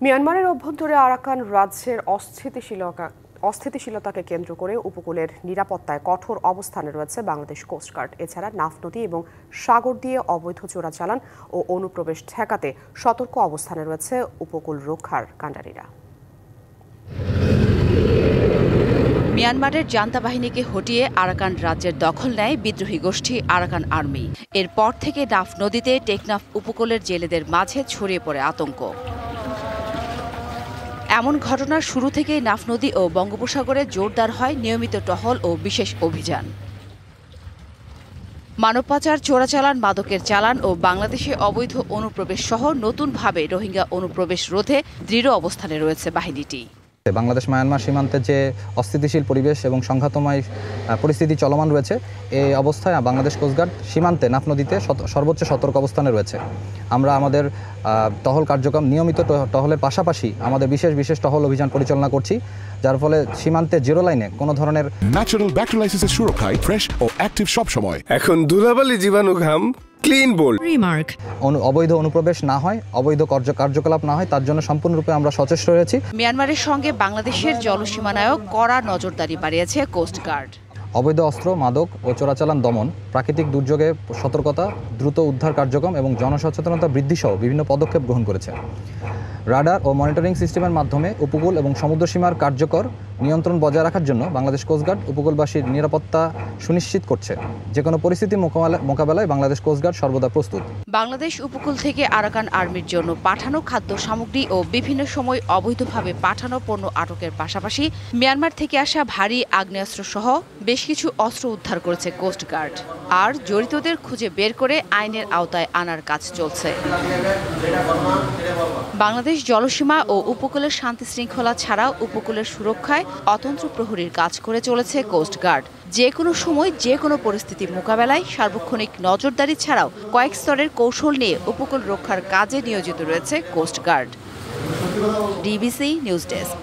মিয়ানমারের অভ্যন্তরে আরাকান রাজ্যের অস্থিতিশীলতাকে কেন্দ্র করে উপকূলের নিরাপত্তায় কঠোর অবস্থানে রয়েছে বাংলাদেশ কোস্টগার্ড। এছাড়া নাফ নদী এবং সাগর দিয়ে অবৈধ চোরাচালান ও অনুপ্রবেশ ঠেকাতে সতর্ক অবস্থানে রয়েছে উপকূল রক্ষার কাণ্ডারীরা। মিয়ানমারের জান্তা বাহিনীকে হটিয়ে আরাকান রাজ্যের দখল নেয় বিদ্রোহী গোষ্ঠী আরাকান আর্মি। এরপর থেকে নাফ নদীতে টেকনাফ উপকূলের জেলেদের মাঝে ছড়িয়ে পড়ে আতঙ্ক। এমন ঘটনার শুরু থেকেই নাফ নদী ও বঙ্গোপসাগরে জোরদার হয় নিয়মিত টহল ও বিশেষ অভিযান। মানব পাচার, চোরাচালান, মাদকের চালান ও বাংলাদেশে অবৈধ অনুপ্রবেশ সহ নতুনভাবে রোহিঙ্গা অনুপ্রবেশ রোধে দৃঢ় অবস্থানে রয়েছে বাহিনীটি। বাংলাদেশ মায়ানমার সীমান্তে যে অস্থিতিশীল পরিবেশ এবং সংঘাতময় পরিস্থিতি চলমান রয়েছে, এই অবস্থায় বাংলাদেশ কোস্টগার্ড সীমান্তে নাফ নদীতে সর্বোচ্চ সতর্ক অবস্থানে রয়েছে। আমরা আমাদের টহল কার্যক্রম নিয়মিত টহলের পাশাপাশি আমাদের বিশেষ টহল অভিযান পরিচালনা করছি, যার ফলে সীমান্তে জিরো লাইনে কোনো ধরনের ন্যাচারাল ব্যাকটেরিয়ালাইসিসের সুরক্ষায় ফ্রেশ ও অ্যাক্টিভ সব সময়। এখন ধুলাবালি জীবাণু ঘাম ক্লিন বোল্ড রিমার্ক অবৈধ অনুপ্রবেশ না হয়, অবৈধ কার্যকলাপ না হয়, তার জন্য সম্পূর্ণরূপে আমরা সচেষ্ট রয়েছি। মিয়ানমারের সঙ্গে বাংলাদেশের জলসীমানায়ও কড়া নজরদারি বাড়িয়েছে কোস্টগার্ড। অবৈধ অস্ত্র, মাদক ও চোরাচালান দমন, প্রাকৃতিক দুর্যোগে সতর্কতা, দ্রুত উদ্ধার কার্যক্রম এবং জনসচেতনতা বৃদ্ধি সহ বিভিন্ন পদক্ষেপ গ্রহণ করেছে। রাডার ও মনিটরিং সিস্টেমের মাধ্যমে উপকূল এবং সমুদ্র সীমার কার্যকর নিয়ন্ত্রণ বজায় রাখার জন্য বাংলাদেশ কোস্টগার্ড উপকূলবাসীর নিরাপত্তা সুনিশ্চিত করছে। যে কোনো পরিস্থিতি মোকাবেলায় বাংলাদেশ কোস্টগার্ড সর্বদা প্রস্তুত। বাংলাদেশ উপকূল থেকে আরাকান আর্মির জন্য পাঠানো খাদ্য সামগ্রী ও বিভিন্ন সময় অবৈধভাবে পাঠানো পণ্য আটকের পাশাপাশি মিয়ানমার থেকে আসা ভারী আগ্নেয়াস্ত্র সহ বেশ কিছু অস্ত্র উদ্ধার করেছে কোস্টগার্ড। আর জড়িতদের খুঁজে বের করে আইনের আওতায় আনার কাজ চলছে। বাংলাদেশ জলসীমা ও উপকূলের শান্তি শৃঙ্খলা ছাড়াও উপকূলের সুরক্ষায় অতন্ত্র প্রহরীর কাজ করে চলেছে কোস্টগার্ড। যে কোনো সময় যে কোনো পরিস্থিতি মোকাবেলায় সার্বক্ষণিক নজরদারি ছাড়াও কয়েক স্তরের কৌশল নিয়ে উপকূল রক্ষার কাজে নিয়োজিত রয়েছে কোস্টগার্ড। DBC news desk.